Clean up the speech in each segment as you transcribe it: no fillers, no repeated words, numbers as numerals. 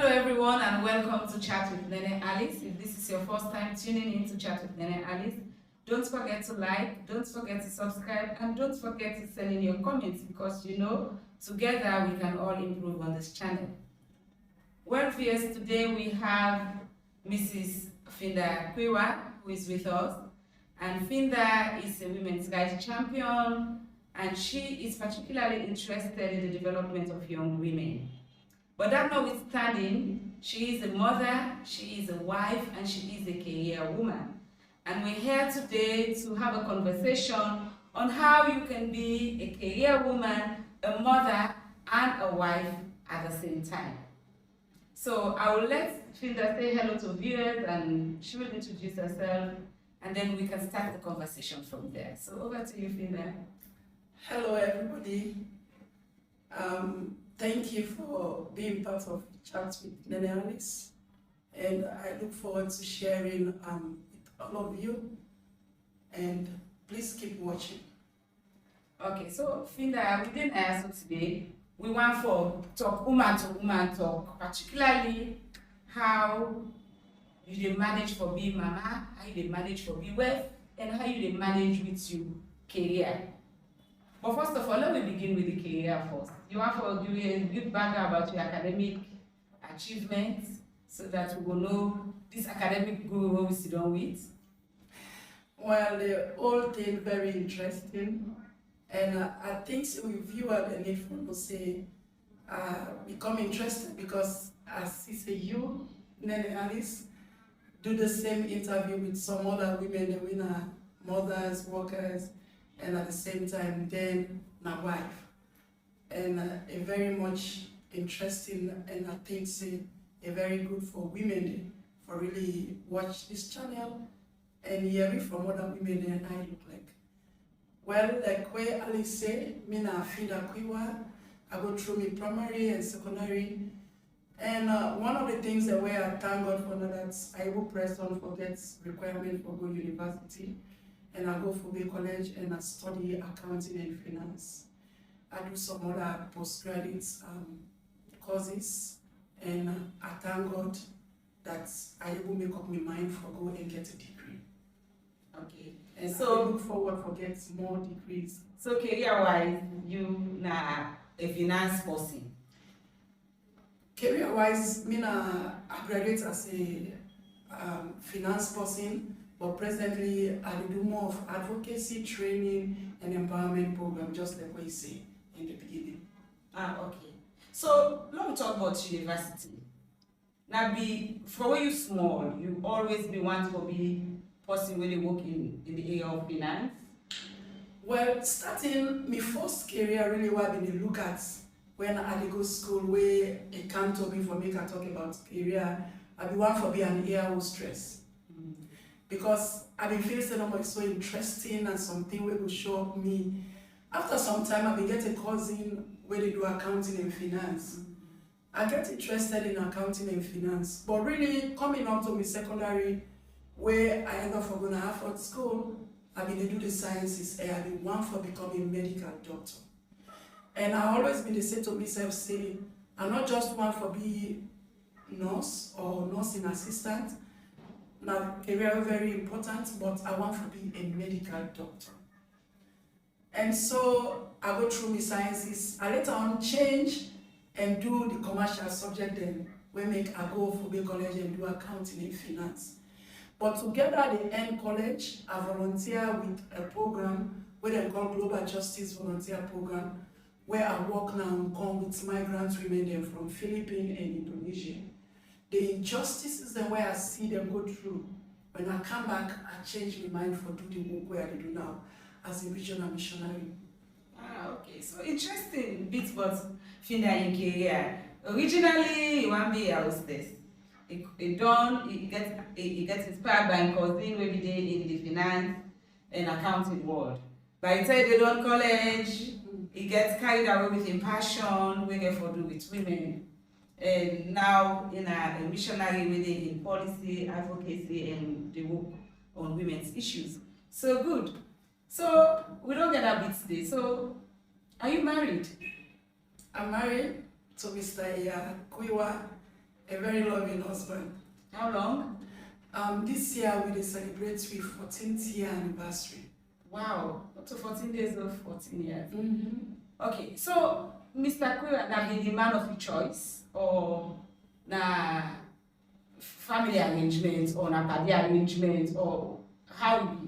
Hello everyone and welcome to Chat with Nene Alice. If this is your first time tuning in to Chat with Nene Alice, don't forget to like, don't forget to subscribe, and don't forget to send in your comments because together we can all improve on this channel. Well, viewers, today we have Mrs. Finda Quiwa who is with us, and Finda is a women's guide champion and she is particularly interested in the development of young women. But that notwithstanding, she is a mother, she is a wife, and she is a career woman. And we're here today to have a conversation on how you can be a career woman, a mother, and a wife at the same time. So I will let Finda say hello to viewers and she will introduce herself and then we can start the conversation from there. So over to you, Finda. Hello everybody. Thank you for being part of Chat with Nene Alice, and I look forward to sharing with all of you, and please keep watching. Okay, so Finda, within our today, we want for talk woman to woman talk, particularly how you dey manage for being mama, how you dey manage for being wife, and how you dey manage with your career. But first of all, let me begin with the career first. You want to give a good background about your academic achievements so that we will know this academic goal we sit down with? Well, the whole thing very interesting, and I think so if you have the need for to say, become interested because as it's a you, Nene Alice, do the same interview with some other women, the winner, mothers, workers, and at the same time then my wife, and a very much interesting, and I think a very good for women for really watch this channel and hear it from other women and I look like. Well, like where Alice said, me na Finda Quiwa, I go through my primary and secondary, and one of the things that where I thank God for now that I will press on for get requirement for go university. And I go for the college and I study accounting and finance. I do some other postgraduate courses, and I thank God that I will make up my mind for go and get a degree. Okay. And so I look forward for get more degrees. So career-wise, you na a finance person. Career-wise, me na I graduate as a finance person. But presently, I do more of advocacy, training, and empowerment program, just like what you say in the beginning. Okay. So, let me talk about university. Now, for when you small, you always be want to be person when you work in the area of finance? Well, starting my first career really what I been look at when I go school where it can't tell me for me can talk about career. I be one for be an air hostess. Because I've been feeling so interesting and something will show up me. After some time, I've been getting a cousin where they do accounting and finance. I get interested in accounting and finance, but really coming out of my secondary, where I end up for going to Harvard School, I've been to do the sciences and I've been one for becoming a medical doctor. And I always been the say to myself, say, I'm not just one for being nurse or nursing assistant. Now, career is very important, but I want to be a medical doctor. And so I go through my sciences. I later on change and do the commercial subject then, where I go for the college and do accounting and finance. But together at the end college, I volunteer with a program where they call Global Justice Volunteer Program, where I work now and come with migrant women from Philippines and Indonesia. The injustices and where I see them go through, when I come back, I change my mind for do the work where I do now as a regional missionary. Okay, so interesting bit about Finda in career. Originally, you want to be a hostess. He gets inspired by a cousin every day in the finance and accounting world. By the time they done college, he gets carried away with his passion, we get for do with women. And now in a missionary way in policy, advocacy, and the work on women's issues. So good. So we don't get a bit today. So are you married? I'm married to Mr. Quiwa, a very loving husband. How long? This year we will celebrate with 14th year anniversary. Wow, up to 14 days of 14 years. Mm-hmm. Okay, so Mr. Quiwa, na be the man of your choice, or na family arrangement, or na party arrangement, or how it be?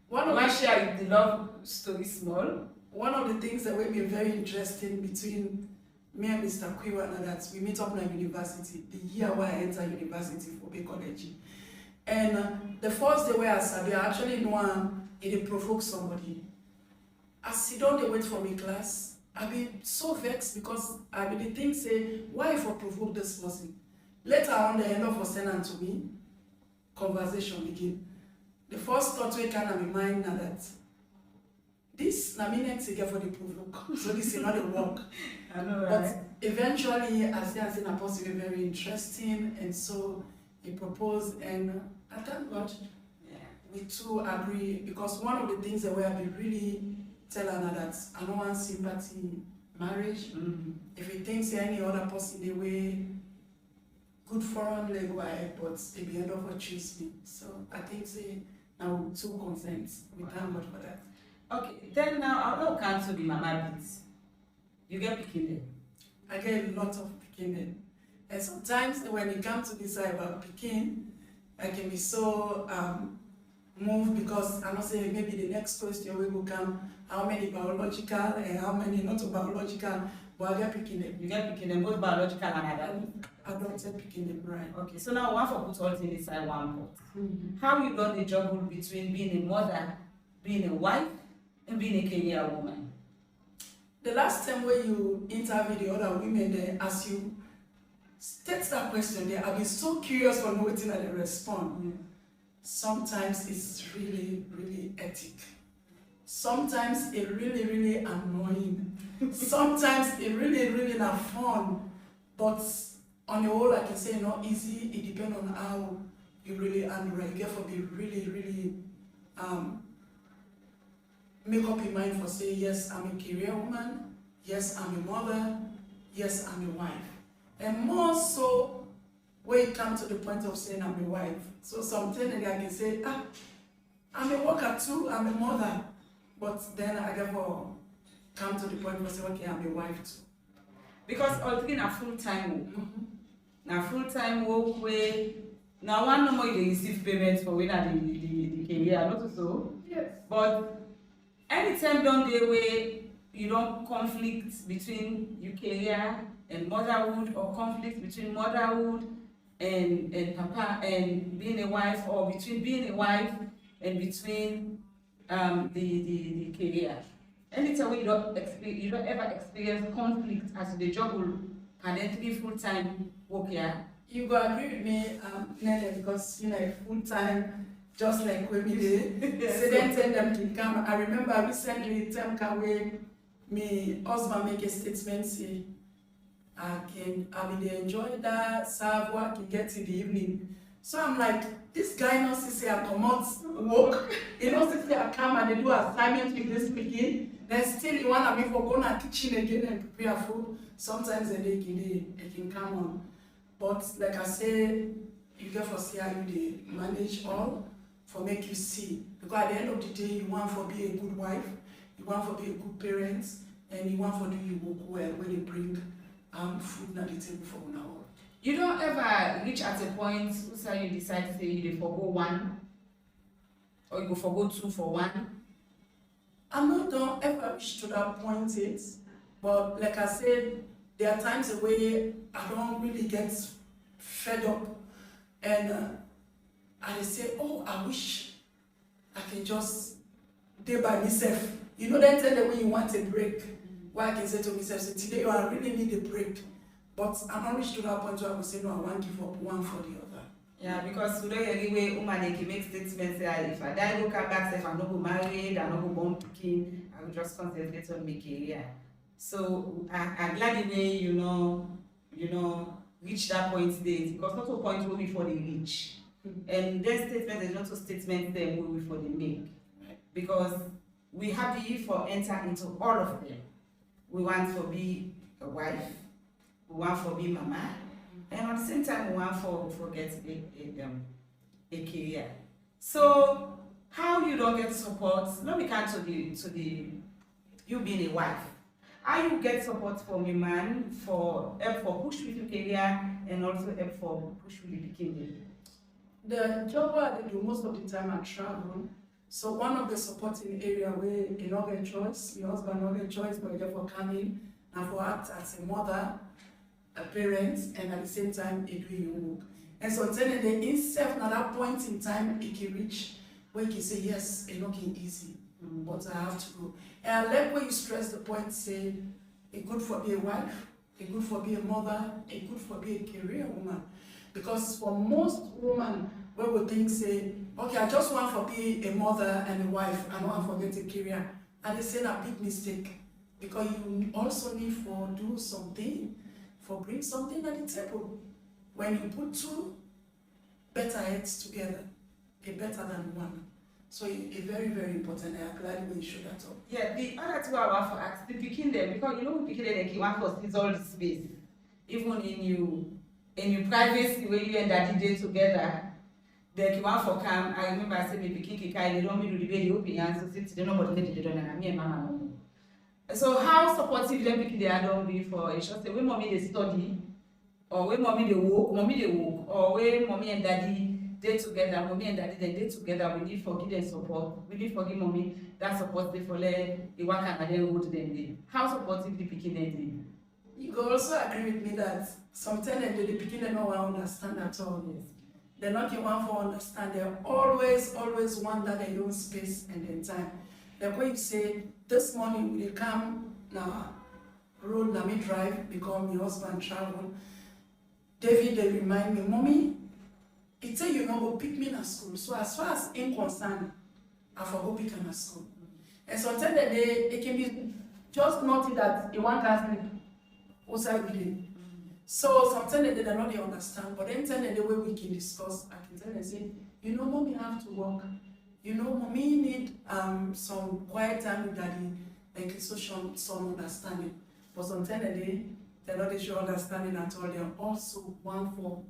One You of want the, to share the love story small? one of the things that will be very interesting between me and Mr. Quiwa na that we meet up in university, the year where I enter university for Bay College. And the first day where I sabi, I actually know it provoke somebody. As he don't wait for me class, I be so vexed because I be the thing say, why for provoke this person? Later on, the end of for send am to me, conversation begin. The first thought wey come in my mind na that this na me next get for the provoke, so this is not a work. I know, But right? eventually, I see a person very interesting, and so he proposed, and I thank God Yeah. we two agree, because one of the things that we have been really tell her that I don't want sympathy marriage. If he thinks any other person the way good for him, they go ahead, but if he end up for choose me. So I think say now we two consent. We thank God for that. Okay, then now I'll come to the mama bit. You get picking them. I get a lot of picking, and sometimes when it comes to decide about picking, I can be so moved because I know say maybe the next question will come how many biological and how many not biological, but I get picking them. You get picking them both biological and adult. Adopted picking them, right? Okay, so now one for put all things inside one pot. Mm-hmm. How you done the juggle between being a mother, being a wife, and being a career woman? The last time when you interview the other women there, as you state that question there, I've been so curious for waiting at the respond. Sometimes it's really, really ethic. Sometimes it's really, really annoying. Sometimes it's really, really not fun. But on the whole, I can say not easy. It depends on how you really handle it. You get for be really, really make up your mind for say, yes, I'm a career woman, yes, I'm a mother, yes, I'm a wife. And more so, when it comes to the point of saying I'm a wife. So sometimes I can say, I'm a worker too, I'm a mother. But then I get for come to the point where I say, okay, I'm a wife too. Because already na full-time work. Na full-time work where now one no more you dey receive payments for when the career, not so. Yes. But anytime down there where you don't conflict between your career and motherhood, or conflict between motherhood and papa and being a wife, or between being a wife and between the career. Anytime when you don't ever experience conflict as the juggle currently full-time work here. You go agree with me, Nene, because you know full-time, just like when we did. So then tell them to come. I remember recently, time can wait. My husband make a statement say, I will enjoy that serve what I can get in the evening. So I'm like, this guy knows to say I come out work. He knows to say I come and they do assignment with this weekend. Then still he want me for go to the kitchen again and prepare food. Sometimes they can come on. But like I say, you get for see how you manage all for make you see. Because at the end of the day, you want for be a good wife, you want for be a good parent, and you want for do your work well when they bring food on the table for now. You don't ever reach at a point where you decide to say you forgo one, or you go forgo two for one. I'm not don't ever reach to that point yet, but like I said, there are times where I don't really get fed up, and I say, oh, I wish I can just day by myself. You know, then tell them when you want a break. Why I can say to myself, say, today I really need a break. But I'm not reached to that point where I will say, no, I want to give up one for the other. Yeah, because we don't anyway, woman they can make statements say, if I die, go come back, if I'm not go married, I'm not go born picking, I will just concentrate on my career. So I'm glad the way you know, reach that point there, because not a point where before they reach. And their statement is not a statement then where before they make. Because we happy for enter into all of them. We want to be a wife, we want to be mama, And at the same time, we want for get a career. So how you don't get support? Let me come to the you being a wife. How you get support from your man for help for push with your career and also help for push with the beginning. The job I do most of the time I travel. So one of the supporting area where you don't get choice, your husband don't get choice, but you therefore come in and for act as a mother, a parent, and at the same time you do your work. And so then the instead at that point in time it can reach where you can say yes, it's not easy, but I have to go. And I like where you stress the point, say it's good for being a wife, it's good for being a mother, it's good for being a career woman. Because for most women, we would think, say, okay, I just want to be a mother and a wife, I don't want to get a career. And they say a big mistake. Because you also need for do something, for bring something at the table. When you put two better heads together, it's better than one. So it's very, very important. I'm glad when you show that up. Yeah, the other two I want to ask, the picking them, because you know we picking them, one first is all the space. Even in your privacy where you and daddy day together, the one for come, I remember I said maybe Kiki Kai, they don't mean to debate the open answer, sit they nobody let it done and me and mama no. So how supportive them picking they are don't be for a short say when mommy they study, or when mommy they work, or when mommy and daddy they together, mommy and daddy they together, we need for give them support, we need for give mommy that support they for let the work and then go to them day. How supportive the picking them day? You can also agree with me that sometimes the beginning don't want to understand at all. Yes. They're not the one for understand. They always want that their own space and their time. Like when you say, this morning we come now, road na me drive, because my husband travel. David, they remind me, Mommy, it say you know go pick me at school. So as far as I'm concerned, I for go pick him at school. And sometimes it can be just nothing that you want to sleep outside with it. So sometimes they don't really understand, but anytime the way we can discuss, I can tell them, say, you know, mommy have to work. You know, mommy need some quiet time with daddy, like so some understanding. But sometimes they're not sure understanding at all. They're also one for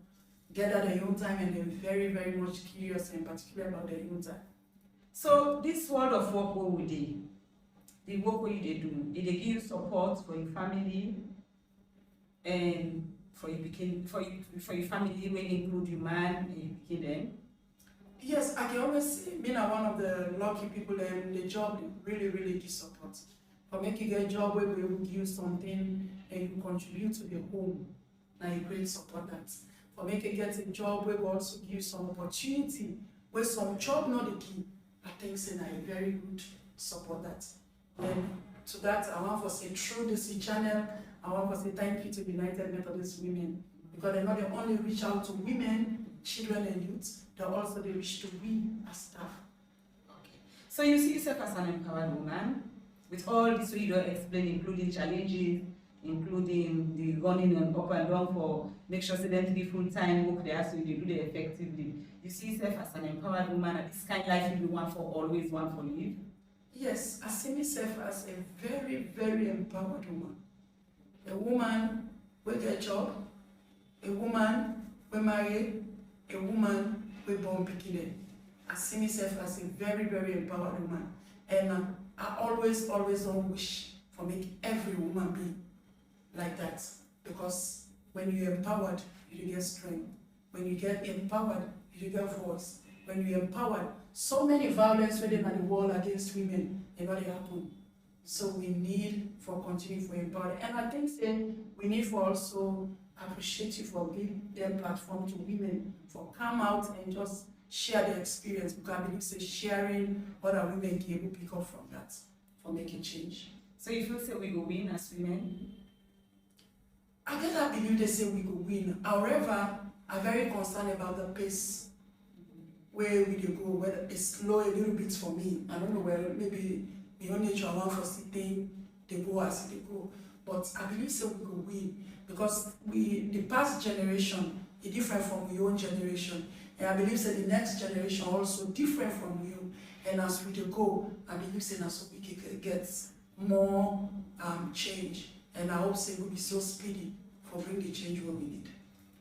gather their own time, and they're very, very much curious and particular about their own time. So this world of work what we do, the work what they do, it they give you support for your family and for your family when include your man and your them. Yes, I can always say, being one of the lucky people and the job really, really give support. For making a job where we will give you something and you contribute to the home, now you great support that. For making get a job where we also give you some opportunity, where some job not the key, I think say now a very good support that. And to that, I want to say through this channel, I want to say thank you to United Methodist Women, because they not only reach out to women, children and youth, they also they reach to we as staff. Okay. So you see yourself as an empowered woman, with all this you don't explain, including challenges, including the running and up and down for make sure they don't be full-time work there so you do it effectively. You see yourself as an empowered woman, and this kind of life you want for always, want for live? Yes, I see myself as a very, very empowered woman. A woman will get a job, a woman will marry, a woman will born beginning. I see myself as a very, very empowered woman. And I always don't wish for make every woman be like that. Because when you're empowered, you get strength. When you get empowered, you get voice. When you're empowered, so many violence within the world against women, it not happen. So we need for continue for empower. And I think we need for also appreciate you for giving their platform to women for come out and just share their experience, because I believe sharing other women can able pick up from that for making change. So you feel say we go win as women? I cannot believe they say we go win. However, I'm very concerned about the pace where we go, whether it's slow a little bit for me. I don't know where maybe the only nature I want for sitting, they go as they go. But I believe so we go win, because the past generation is different from your own generation. And I believe that the next generation also different from you. And as we go, I believe that so we can get more change. And I hope it will be so speedy for bringing the change what we need.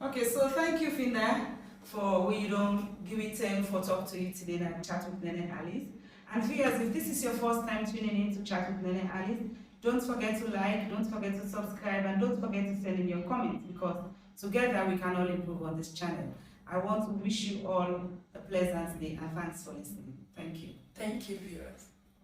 Okay, so thank you, Finda, for we don't give it time for talk to you today and chat with Nene Alice. And viewers, if this is your first time tuning in to chat with Nene Alice, don't forget to like, don't forget to subscribe, and don't forget to send in your comments because together we can all improve on this channel. I want to wish you all a pleasant day and thanks for listening. Thank you. Thank you, viewers.